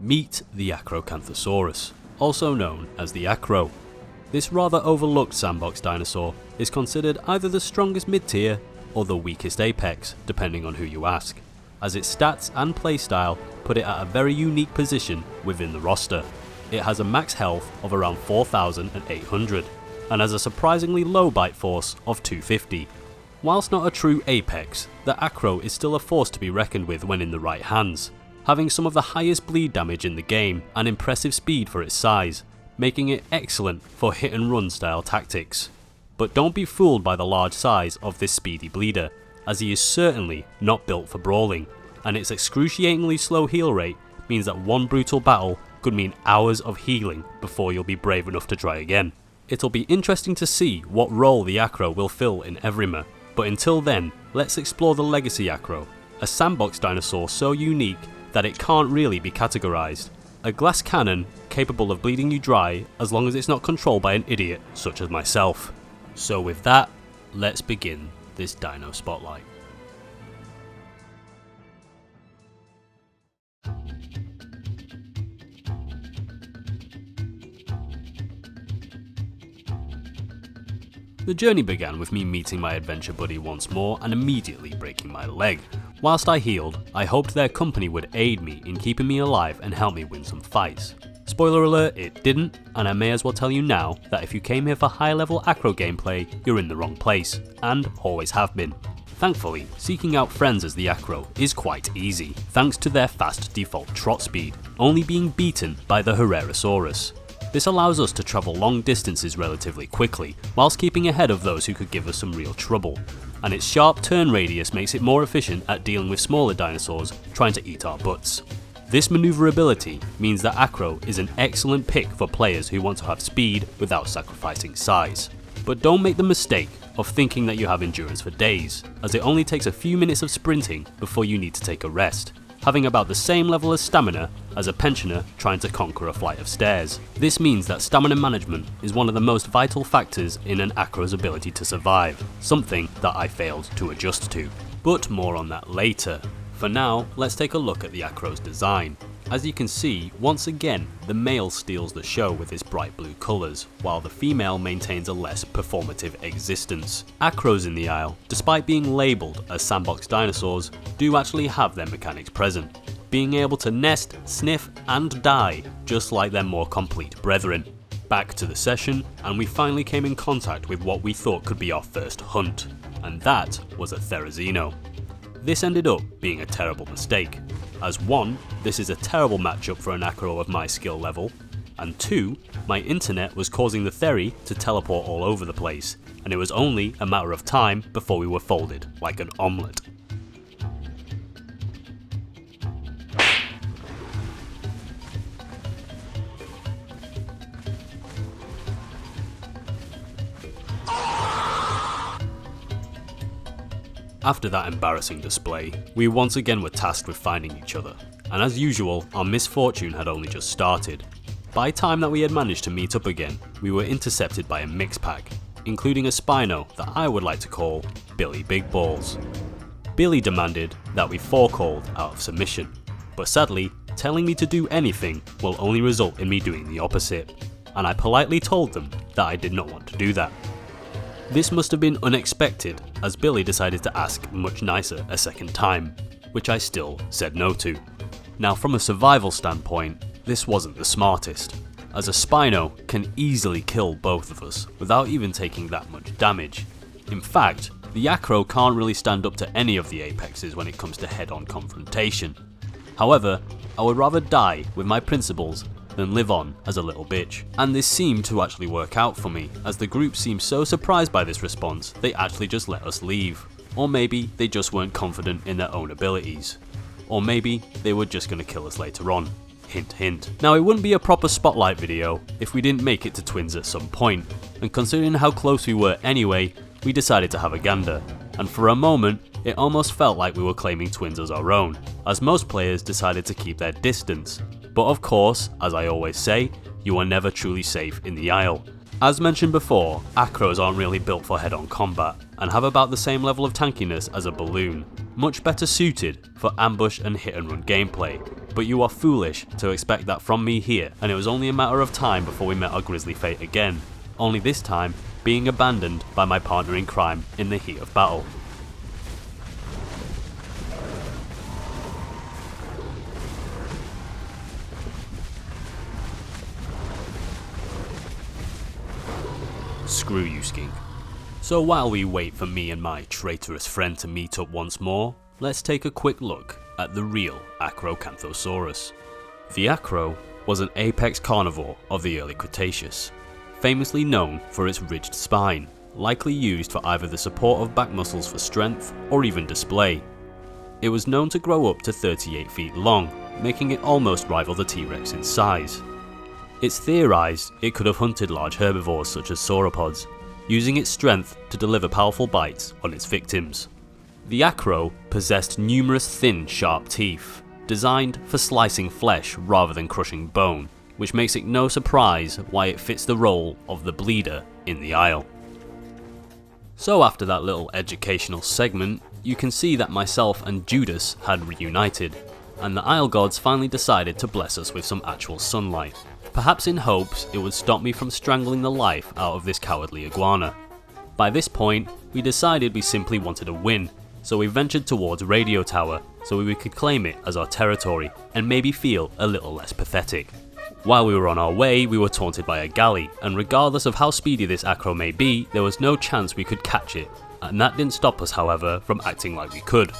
Meet the Acrocanthosaurus, also known as the Acro. This rather overlooked sandbox dinosaur is considered either the strongest mid-tier or the weakest apex, depending on who you ask, as its stats and playstyle put it at a very unique position within the roster. It has a max health of around 4,800 and has a surprisingly low bite force of 250. Whilst not a true apex, the Acro is still a force to be reckoned with when in the right hands, having some of the highest bleed damage in the game and impressive speed for its size, making it excellent for hit and run style tactics. But don't be fooled by the large size of this speedy bleeder, as he is certainly not built for brawling, and its excruciatingly slow heal rate means that one brutal battle could mean hours of healing before you'll be brave enough to try again. It'll be interesting to see what role the Acro will fill in Evrima, but until then, let's explore the Legacy Acro, a sandbox dinosaur so unique that it can't really be categorized. A glass cannon capable of bleeding you dry as long as it's not controlled by an idiot such as myself. So with that, let's begin this Dino Spotlight. The journey began with me meeting my adventure buddy once more and immediately breaking my leg. Whilst I healed, I hoped their company would aid me in keeping me alive and help me win some fights. Spoiler alert, it didn't, and I may as well tell you now that if you came here for high level Acro gameplay, you're in the wrong place, and always have been. Thankfully, seeking out friends as the Acro is quite easy, thanks to their fast default trot speed, only being beaten by the Herrerasaurus. This allows us to travel long distances relatively quickly, whilst keeping ahead of those who could give us some real trouble, and its sharp turn radius makes it more efficient at dealing with smaller dinosaurs trying to eat our butts. This manoeuvrability means that Acro is an excellent pick for players who want to have speed without sacrificing size. But don't make the mistake of thinking that you have endurance for days, as it only takes a few minutes of sprinting before you need to take a rest, having about the same level of stamina as a pensioner trying to conquer a flight of stairs. This means that stamina management is one of the most vital factors in an Acro's ability to survive, something that I failed to adjust to. But more on that later. For now, let's take a look at the Acro's design. As you can see, once again, the male steals the show with its bright blue colours, while the female maintains a less performative existence. Acros in the aisle, despite being labelled as sandbox dinosaurs, do actually have their mechanics present, being able to nest, sniff and die, just like their more complete brethren. Back to the session, and we finally came in contact with what we thought could be our first hunt, and that was a Therizino. This ended up being a terrible mistake, as 1, this is a terrible matchup for an Acro of my skill level, and 2, my internet was causing the Theri to teleport all over the place, and it was only a matter of time before we were folded like an omelette. After that embarrassing display, we once again were tasked with finding each other, and as usual, our misfortune had only just started. By the time that we had managed to meet up again, we were intercepted by a mix pack, including a Spino that I would like to call Billy Big Balls. Billy demanded that we forecalled out of submission, but sadly, telling me to do anything will only result in me doing the opposite, and I politely told them that I did not want to do that. This must have been unexpected, as Billy decided to ask much nicer a second time, which I still said no to. Now from a survival standpoint, this wasn't the smartest, as a Spino can easily kill both of us without even taking that much damage. In fact, the Acro can't really stand up to any of the apexes when it comes to head-on confrontation. However, I would rather die with my principles than live on as a little bitch. And this seemed to actually work out for me, as the group seemed so surprised by this response they actually just let us leave. Or maybe they just weren't confident in their own abilities. Or maybe they were just going to kill us later on. Hint hint. Now it wouldn't be a proper spotlight video if we didn't make it to twins at some point, and considering how close we were anyway, we decided to have a gander. And for a moment, it almost felt like we were claiming twins as our own, as most players decided to keep their distance. But of course, as I always say, you are never truly safe in the aisle. As mentioned before, Acros aren't really built for head-on combat, and have about the same level of tankiness as a balloon, much better suited for ambush and hit-and-run gameplay, but you are foolish to expect that from me here, and it was only a matter of time before we met our grisly fate again, only this time being abandoned by my partner in crime in the heat of battle. Screw you, skink. So while we wait for me and my traitorous friend to meet up once more, let's take a quick look at the real Acrocanthosaurus. The Acro was an apex carnivore of the early Cretaceous, famously known for its ridged spine, likely used for either the support of back muscles for strength or even display. It was known to grow up to 38 feet long, making it almost rival the T-Rex in size. It's theorized it could have hunted large herbivores such as sauropods, using its strength to deliver powerful bites on its victims. The Acro possessed numerous thin, sharp teeth, designed for slicing flesh rather than crushing bone, which makes it no surprise why it fits the role of the bleeder in the Isle. So after that little educational segment, you can see that myself and Judas had reunited, and the Isle gods finally decided to bless us with some actual sunlight, perhaps in hopes it would stop me from strangling the life out of this cowardly iguana. By this point, we decided we simply wanted a win, so we ventured towards Radio Tower so we could claim it as our territory and maybe feel a little less pathetic. While we were on our way, we were taunted by a galley, and regardless of how speedy this Acro may be, there was no chance we could catch it, and that didn't stop us, however, from acting like we could.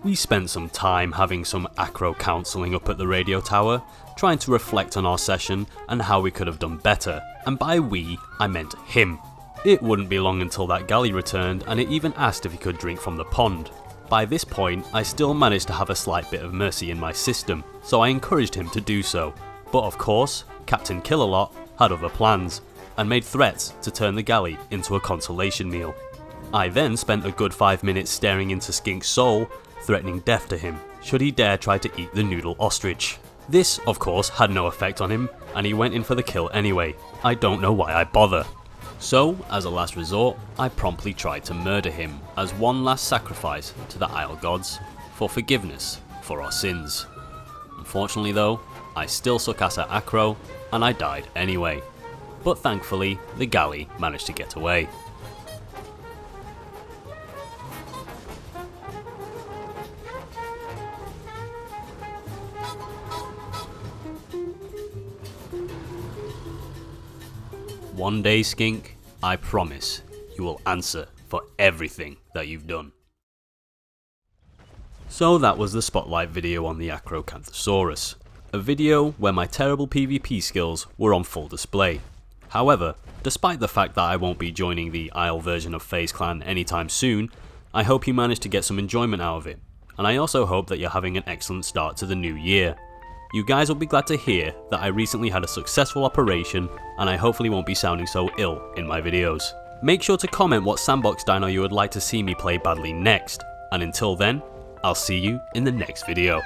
We spent some time having some Acro counselling up at the radio tower, trying to reflect on our session and how we could have done better, and by we, I meant him. It wouldn't be long until that galley returned, and it even asked if he could drink from the pond. By this point, I still managed to have a slight bit of mercy in my system, so I encouraged him to do so. But of course, Captain Killalot had other plans, and made threats to turn the galley into a consolation meal. I then spent a good 5 minutes staring into Skink's soul, threatening death to him should he dare try to eat the noodle ostrich. This, of course, had no effect on him, and he went in for the kill anyway. I don't know why I bother. So, as a last resort, I promptly tried to murder him as one last sacrifice to the Isle gods for forgiveness for our sins. Unfortunately though, I still suck ass at Acro, and I died anyway. But thankfully, the galley managed to get away. One day, Skink, I promise you will answer for everything that you've done. So that was the spotlight video on the Acrocanthosaurus. A video where my terrible PvP skills were on full display. However, despite the fact that I won't be joining the Isle version of FaZe Clan anytime soon, I hope you managed to get some enjoyment out of it, and I also hope that you're having an excellent start to the new year. You guys will be glad to hear that I recently had a successful operation, and I hopefully won't be sounding so ill in my videos. Make sure to comment what Sandbox Dino you would like to see me play badly next, and until then, I'll see you in the next video.